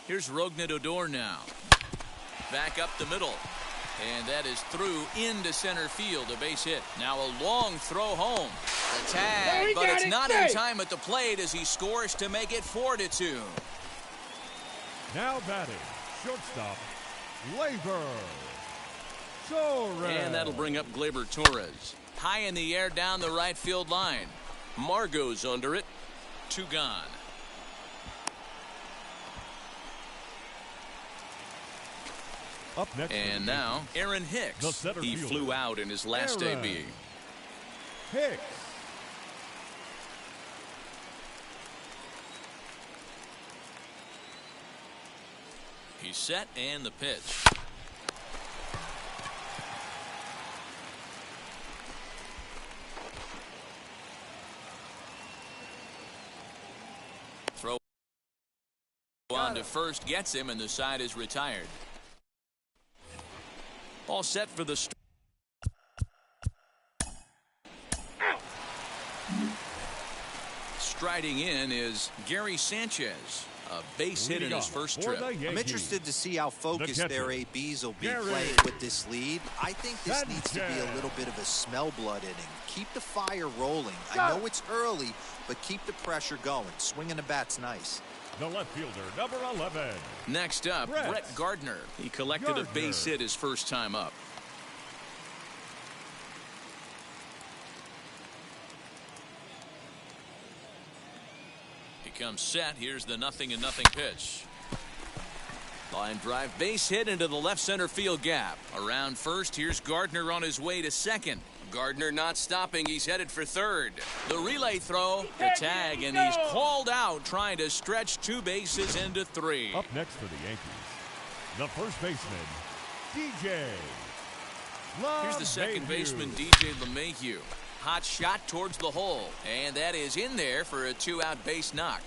Here's Rognadodor now. Back up the middle. And that is through into center field, a base hit. Now a long throw home. The tag, but it's not in time at the plate as he scores to make it 4-2. Now batting, shortstop, Gleyber Torres. And that'll bring up Gleyber Torres. High in the air down the right field line. Margot's under it. 2 gone. Up next, and now Aaron Hicks. He flew out in his last debut. Hicks. He's set and the pitch. Throw on to first gets him, and the side is retired. All set for the start. Striding in is Gary Sanchez. A base hit in his first trip. I'm interested to see how focused their ABs will be playing with this lead. I think this needs to be a little bit of a smell blood inning. Keep the fire rolling. I know it's early, but keep the pressure going. Swinging the bat's nice. The left fielder, number 11. Next up, Brett Gardner. He collected a base hit his first time up. Comes set. Here's the 0-0 pitch. Line drive, base hit into the left center field gap. Around first, here's Gardner on his way to second. Gardner not stopping. He's headed for third. The relay throw, the tag, and he's called out trying to stretch 2 bases into 3. Up next for the Yankees, the first baseman, DJ LeMahieu. Here's the second baseman, DJ LeMahieu. Hot shot towards the hole, and that is in there for a 2-out base knock.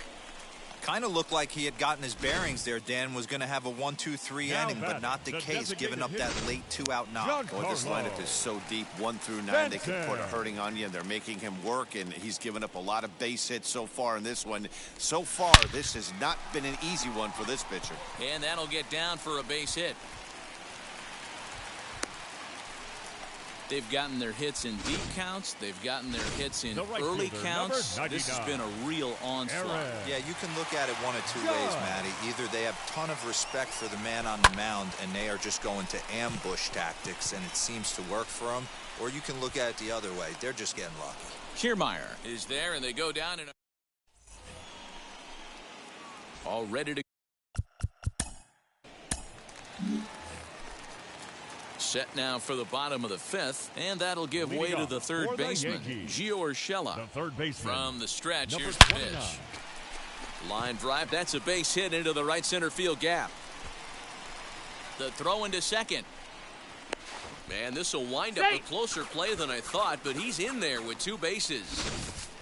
Kind of looked like he had gotten his bearings there. Dan was going to have a 1-2-3 inning, but not the case, giving up that late 2-out knock. Boy, this lineup is so deep, 1 through 9. They can put a hurting on you, and they're making him work, and he's given up a lot of base hits so far in this one. So far, this has not been an easy one for this pitcher. And that'll get down for a base hit. They've gotten their hits in deep counts. They've gotten their hits in early counts. This has been a real onslaught. Yeah, you can look at it one of 2 ways, Matty. Either they have a ton of respect for the man on the mound and they are just going to ambush tactics and it seems to work for them, or you can look at it the other way. They're just getting lucky. Kiermaier is there, and they go down in all ready to set now for the bottom of the 5th, and that'll give way to the third baseman, Gio Urshela. From the stretch, here's the pitch. Line drive, that's a base hit into the right center field gap. The throw into second. Man, this will wind up a closer play than I thought, but he's in there with 2 bases.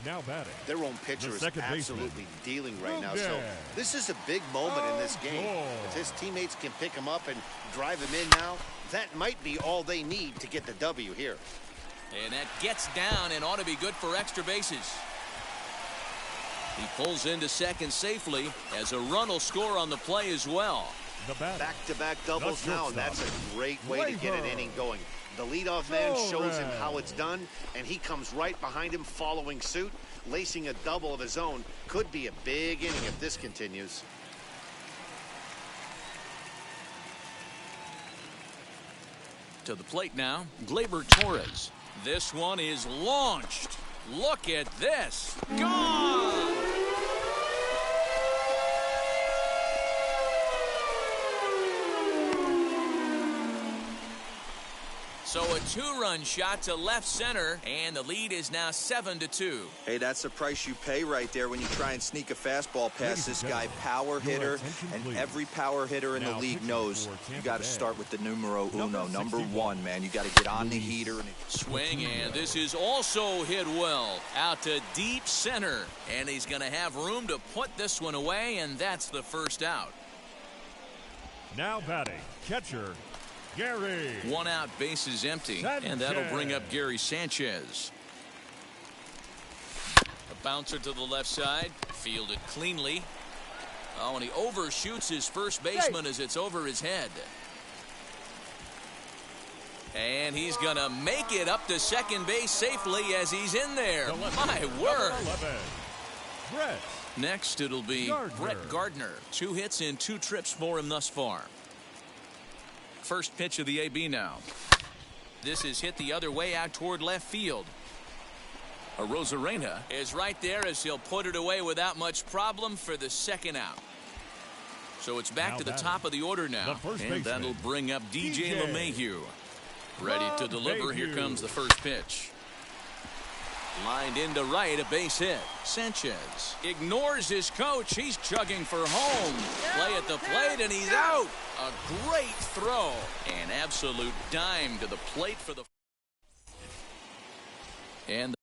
Now batting. Their own pitcher is absolutely dealing right now. So this is a big moment in this game. If his teammates can pick him up and drive him in now, that might be all they need to get the W here. And that gets down and ought to be good for extra bases. He pulls into second safely as a run will score on the play as well. Back-to-back doubles now, and that's a great way to get an inning going. The leadoff man shows him how it's done, and he comes right behind him following suit. Lacing a double of his own could be a big inning if this continues. To the plate now, Gleyber Torres. This one is launched. Look at this. Gone! So a 2-run shot to left center, and the lead is now 7-2. Hey, that's the price you pay right there when you try and sneak a fastball past this guy. Power hitter, and every power hitter in the league knows you got to start with the numero uno, number 1, man. You got to get on the heater. Swing, and this is also hit well out to deep center, and he's going to have room to put this one away, and that's the first out. Now batting, catcher Gary. 1 out, base is empty, and that'll bring up Gary Sanchez. A bouncer to the left side, fielded cleanly. Oh, and he overshoots his first baseman as it's over his head. And he's going to make it up to second base safely as he's in there. My word. Next, it'll be Brett Gardner. 2 hits in 2 trips for him thus far. First pitch of the AB now. This is hit the other way out toward left field. Arozarena is right there as he'll put it away without much problem for the second out. So it's back to the top of the order now. And that'll bring up DJ LeMahieu. Ready to deliver. Here comes the first pitch. Lined into right, a base hit. Sanchez ignores his coach. He's chugging for home. Play at the plate, and he's out. A great throw. An absolute dime to the plate for the... And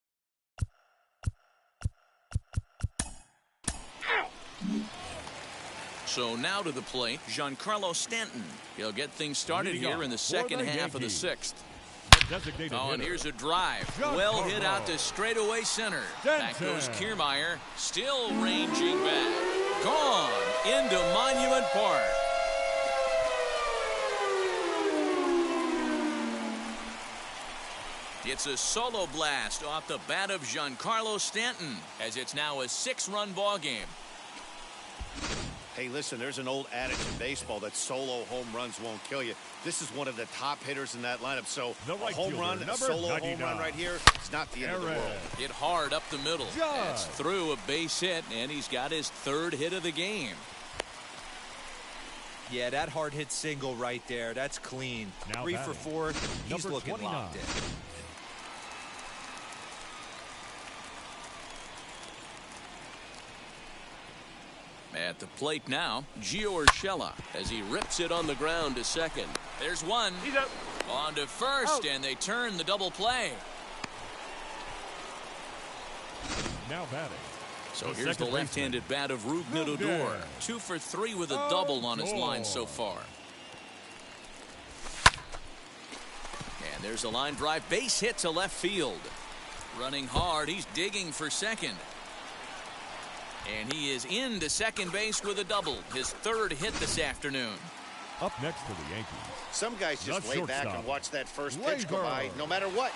so now to the plate, Giancarlo Stanton. He'll get things started here in the second half of the 6th. Oh, and here's a drive. Well hit out to straightaway center. Back goes Kiermaier, still ranging back. Gone into Monument Park. It's a solo blast off the bat of Giancarlo Stanton as it's now a 6-run ball game. Hey, listen, there's an old adage in baseball that solo home runs won't kill you. This is one of the top hitters in that lineup. So a home run, a solo home run right here, it's not the end of the world. Hit hard up the middle. It's through a base hit, and he's got his 3rd hit of the game. Yeah, that hard hit single right there. That's clean. 3 for 4. He's looking locked in. At the plate now, Gio Urshela as he rips it on the ground to second. There's one. He's up. On to first, and they turn the double play. Now batting. So here's the left-handed bat of Rougned Odor. 2 for 3 with a double on his line so far. And there's a line drive base hit to left field. Running hard, he's digging for second. And he is into second base with a double. His 3rd hit this afternoon. Up next for the Yankees. Some guys just lay back and watch that first pitch go by, no matter what.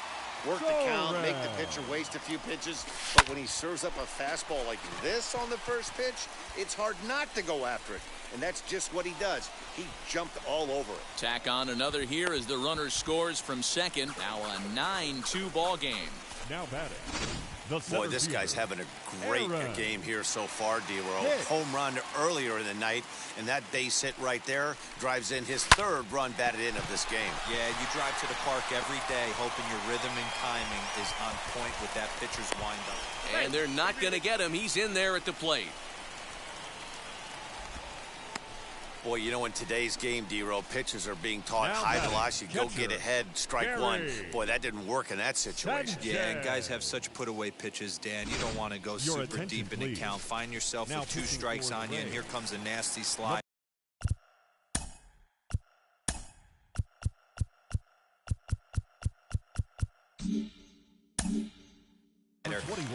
Work the count, make the pitcher waste a few pitches. But when he serves up a fastball like this on the first pitch, it's hard not to go after it. And that's just what he does. He jumped all over it. Tack on another here as the runner scores from second. Now a 9-2 ball game. Now batting. Boy, this guy's having a great game here so far, D-Roll. Home run earlier in the night, and that base hit right there drives in his 3rd run batted in of this game. Yeah, you drive to the park every day hoping your rhythm and timing is on point with that pitcher's windup. And they're not going to get him. He's in there at the plate. Boy, you know, in today's game, D-Roll, pitchers are being taught high velocity, go get ahead, strike one. Boy, that didn't work in that situation. Yeah, and guys have such put-away pitches, Dan. You don't want to go super deep in the count. Find yourself with 2 strikes on you, and here comes a nasty slide.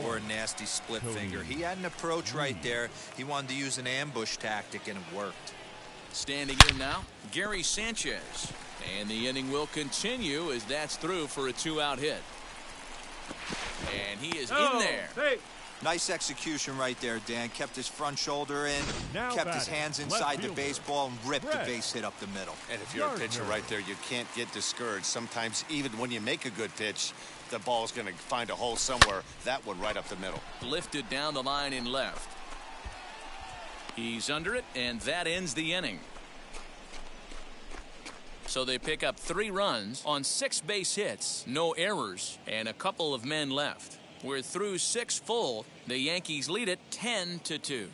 Or a nasty split finger. He had an approach right there. He wanted to use an ambush tactic, and it worked. Standing in now, Gary Sanchez. And the inning will continue as that's through for a 2-out hit. And he is in there. Nice execution right there, Dan. Kept his front shoulder in, kept his hands inside the baseball, and ripped the base hit up the middle. And if you're a pitcher right there, you can't get discouraged. Sometimes even when you make a good pitch, the ball's going to find a hole somewhere. That one right up the middle. Lifted down the line in left. He's under it, and that ends the inning. So they pick up 3 runs on 6 base hits, no errors, and a couple of men left. We're through 6 full. The Yankees lead it 10-2.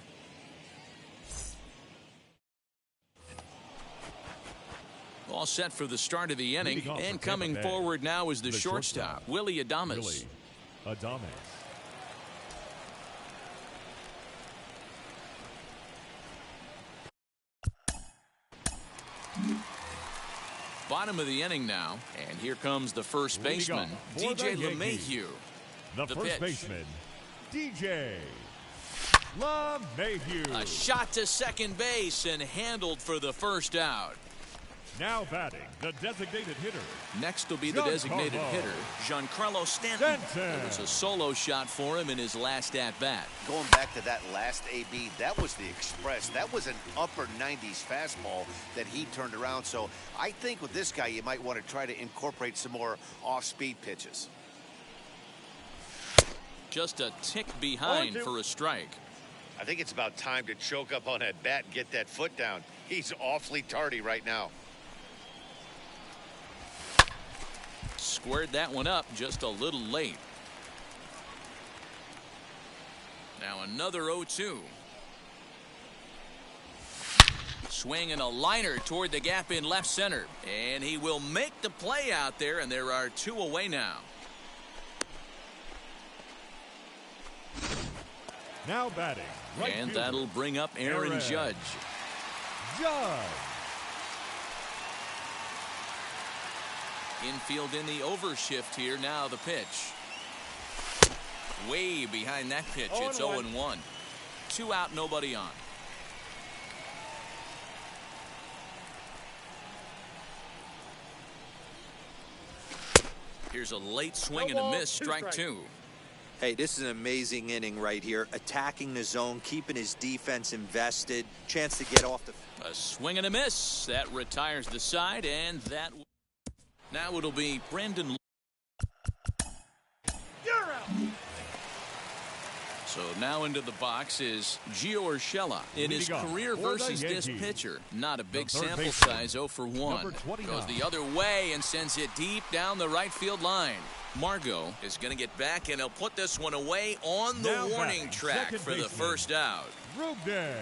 All set for the start of the inning, and coming forward now is the shortstop, Willy Adames. Bottom of the inning now, and here comes the first baseman, DJ LeMahieu. The first baseman, DJ LeMahieu. A shot to second base and handled for the first out. Now batting, the designated hitter. Next will be the designated hitter, Giancarlo Stanton. It was a solo shot for him in his last at-bat. Going back to that last AB, that was the express. That was an upper 90s fastball that he turned around. So I think with this guy, you might want to try to incorporate some more off-speed pitches. Just a tick behind for a strike. I think it's about time to choke up on that bat and get that foot down. He's awfully tardy right now. Squared that one up just a little late. Now another 0-2. Swinging a liner toward the gap in left center. And he will make the play out there, and there are 2 away now. Now batting. Right and fielder. That'll bring up Aaron Judge. Infield in the overshift here. Now the pitch. Way behind that pitch. It's 0-1. 2 out, nobody on. Here's a late swing and a miss. Strike 2. Hey, this is an amazing inning right here. Attacking the zone, keeping his defense invested. Chance to get off the... A swing and a miss. That retires the side, and that... Now it'll be Brandon. You're out. So now into the box is Gio Urshela. In his career versus this pitcher, not a big sample size, 0 for 1. Goes the other way and sends it deep down the right field line. Margot is going to get back, and he'll put this one away on the warning track for the first out. Ffdd.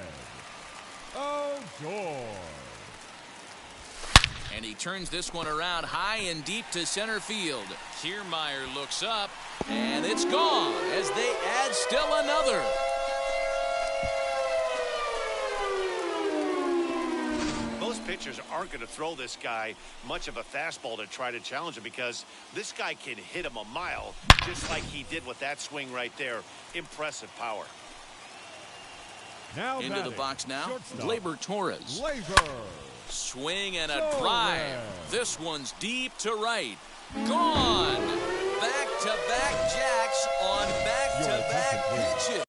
Oh, joy. And he turns this one around high and deep to center field. Kiermaier looks up, and it's gone as they add still another. Most pitchers aren't going to throw this guy much of a fastball to try to challenge him because this guy can hit him a mile just like he did with that swing right there. Impressive power. Now into the box now, Gleyber Torres. Swing and a drive. This one's deep to right. Gone. Back-to-back jacks on back-to-back pitches.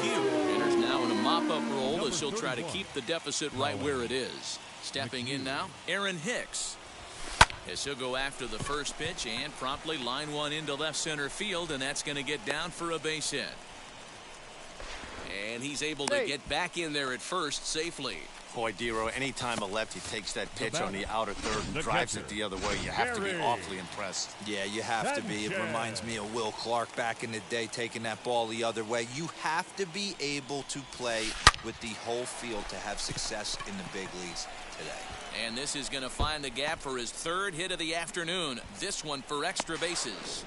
McHugh enters now in a mop-up role as he'll try to keep the deficit right where it is. Stepping in now, Aaron Hicks. As he'll go after the first pitch and promptly line one into left center field, and that's going to get down for a base hit. And he's able to get back in there at first safely. Boy, Dero, anytime a lefty takes that pitch on the outer third and drives it the other way, you have to be awfully impressed. Yeah, you have to be. It reminds me of Will Clark back in the day taking that ball the other way. You have to be able to play with the whole field to have success in the big leagues today. And this is going to find the gap for his third hit of the afternoon. This one for extra bases.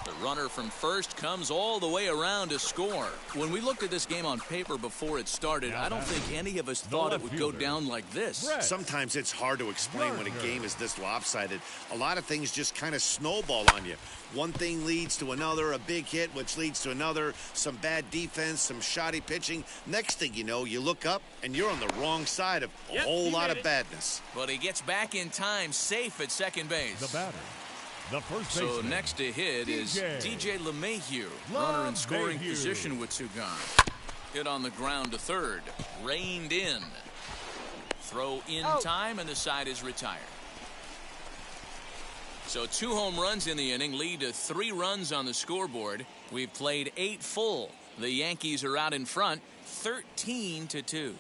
The runner from first comes all the way around to score. When we looked at this game on paper before it started, I don't think any of us thought it would go down like this. Sometimes it's hard to explain when a game is this lopsided. A lot of things just kind of snowball on you. One thing leads to another, a big hit, which leads to another, some bad defense, some shoddy pitching. Next thing you know, you look up and you're on the wrong side of a whole lot of badness. But he gets back in time, safe at second base. The batter. So next to hit is DJ LeMahieu, runner in scoring position with two gone. Hit on the ground to third, reined in. Throw in time, and the side is retired. So 2 home runs in the inning lead to 3 runs on the scoreboard. We've played 8 full. The Yankees are out in front, 13-2.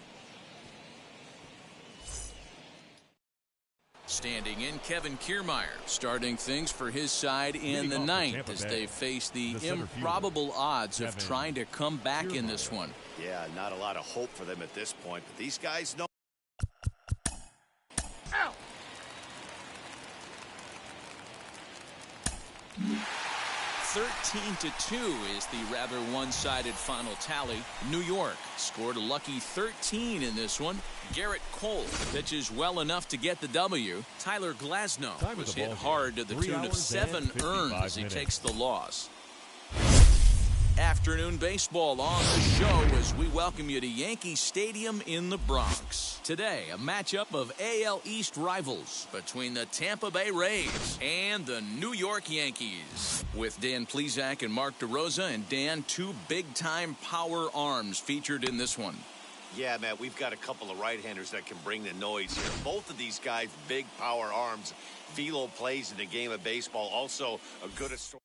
Standing in, Kevin Kiermaier, starting things for his side in the 9th as they face the improbable odds of trying to come back in this one. Yeah, not a lot of hope for them at this point, but these guys know. 13-2 is the rather one-sided final tally. New York scored a lucky 13 in this one. Garrett Cole pitches well enough to get the W. Tyler Glasnow was hit hard to the tune of 7 earned as he takes the loss. Afternoon baseball on the show as we welcome you to Yankee Stadium in the Bronx. Today, a matchup of AL East rivals between the Tampa Bay Rays and the New York Yankees. With Dan Plesac and Mark DeRosa, and Dan, 2 big-time power arms featured in this one. Yeah, Matt, we've got a couple of right-handers that can bring the noise here. Both of these guys, big power arms. Velo plays in the game of baseball. Also, a good assortment.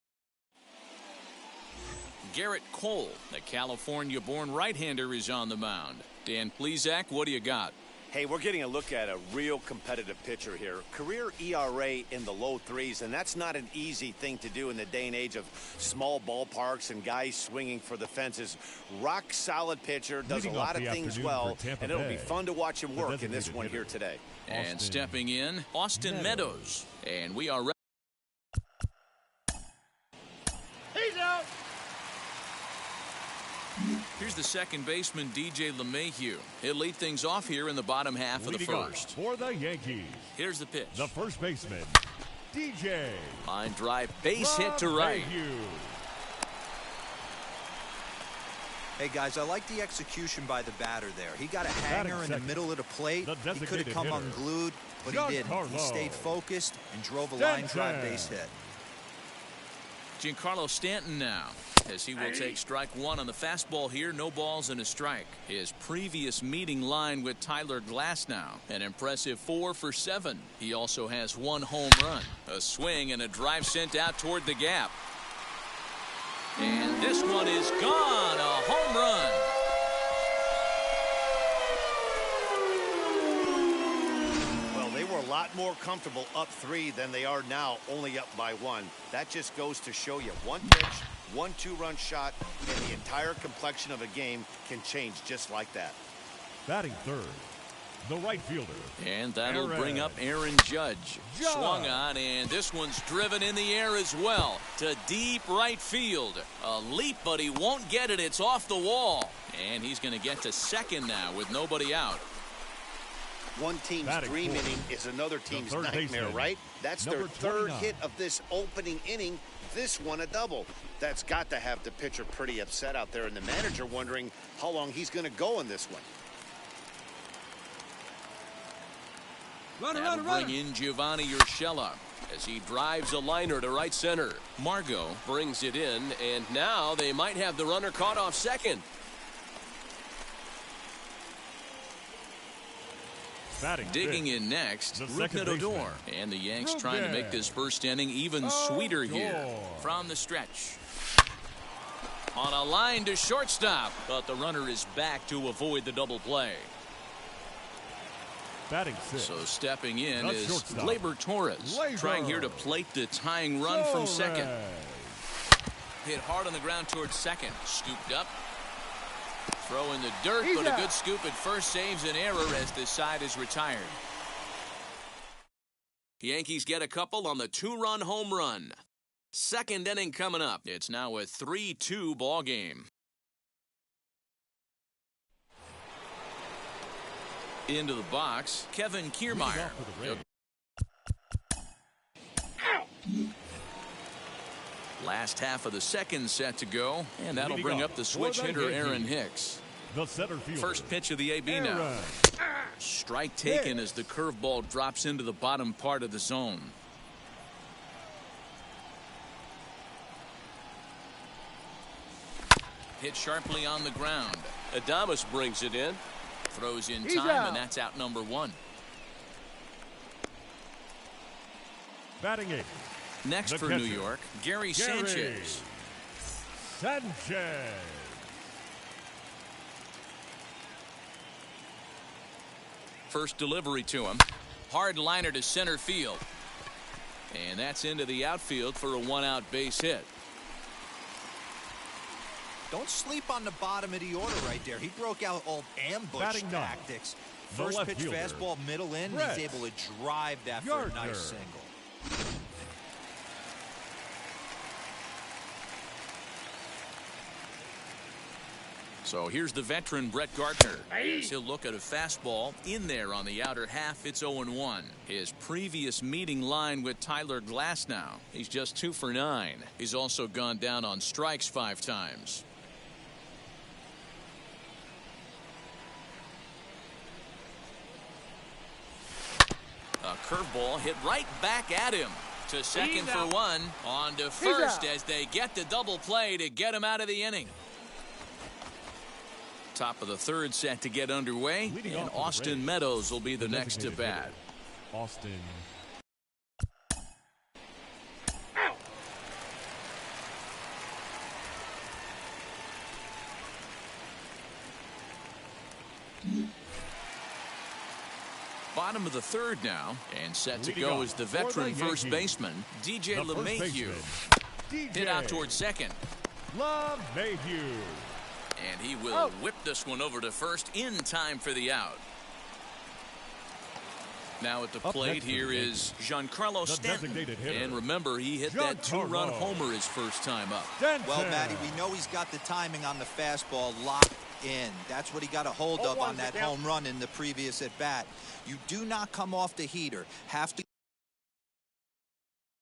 Garrett Cole, the California-born right-hander, is on the mound. Dan Plesac, what do you got? Hey, we're getting a look at a real competitive pitcher here. Career ERA in the low 3s, and that's not an easy thing to do in the day and age of small ballparks and guys swinging for the fences. Rock solid pitcher, does a lot of things well, and it'll be fun to watch him work in this one here today. And stepping in, Austin Meadows. And we are ready. He's out. Here's the second baseman, DJ LeMahieu. He'll lead things off here in the bottom half of the first. For the Yankees, here's the pitch. The first baseman, DJ. Line drive, base hit to right. Hey, guys, I like the execution by the batter there. He got a hanger in the middle of the plate. He could have come unglued, but he didn't. He stayed focused and drove a line drive base hit. Giancarlo Stanton now, as he will take strike 1 on the fastball here. No balls and a strike. His previous meeting line with Tyler Glasnow, an impressive 4 for 7. He also has 1 home run, a swing, and a drive sent out toward the gap. And this one is gone, a home run. A lot more comfortable up 3 than they are now, only up by 1. That just goes to show you 1 pitch, 1 2-run shot, and the entire complexion of a game can change just like that. Batting third, the right fielder. And that'll bring up Aaron Judge. Swung on, and this one's driven in the air as well to deep right field. A leap, but he won't get it. It's off the wall. And he's going to get to second now with nobody out. One team's dream inning is another team's nightmare, right? That's their third hit of this opening inning. This one a double. That's got to have the pitcher pretty upset out there, and the manager wondering how long he's going to go in this one. That'll bring in Giovanni Urshela. as he drives a liner to right center. Margot brings it in, and now they might have the runner caught off second. Digging in next, Rupert Odor. And the Yanks trying to make this first inning even sweeter here. From the stretch. On a line to shortstop, but the runner is back to avoid the double play. So stepping in is Gleyber Torres, trying here to plate the tying run from second. Hit hard on the ground towards second. Scooped up. Throw in the dirt, but a good scoop at first saves an error as this side is retired. The Yankees get a couple on the 2-run home run. Second inning coming up. It's now a 3-2 ball game. Into the box, Kevin Kiermaier. Last half of the second set to go, and that'll bring up the switch hitter Aaron Hicks. First pitch of the AB now. Strike taken as the curveball drops into the bottom part of the zone. Hit sharply on the ground. Adames brings it in. Throws in time, and that's out number 1. Batting 8. Next for New York, Gary Sanchez. First delivery to him. Hard liner to center field. And that's into the outfield for a 1-out base hit. Don't sleep on the bottom of the order right there. He broke out all ambush tactics. First pitch fastball middle in. He's able to drive that for a nice single. So here's the veteran Brett Gardner. He'll look at a fastball in there on the outer half. It's 0-1. His previous meeting line with Tyler Glasnow. He's just 2 for 9. He's also gone down on strikes 5 times. A curveball hit right back at him. To second for 1. On to first as they get the double play to get him out of the inning. Top of the third set to get underway, and Austin Meadows will be the next to bat. Austin. Bottom of the third now, and set to go is the veteran first baseman, DJ LeMahieu. Hit out towards second. LeMahieu. And he will whip this one over to first in time for the out. Now at the plate here is Giancarlo Stanton. And remember, he hit that 2-run homer his first time up. Well, Matty, we know he's got the timing on the fastball locked in. That's what he got a hold of on that home run in the previous at bat. You do not come off the heater. Have to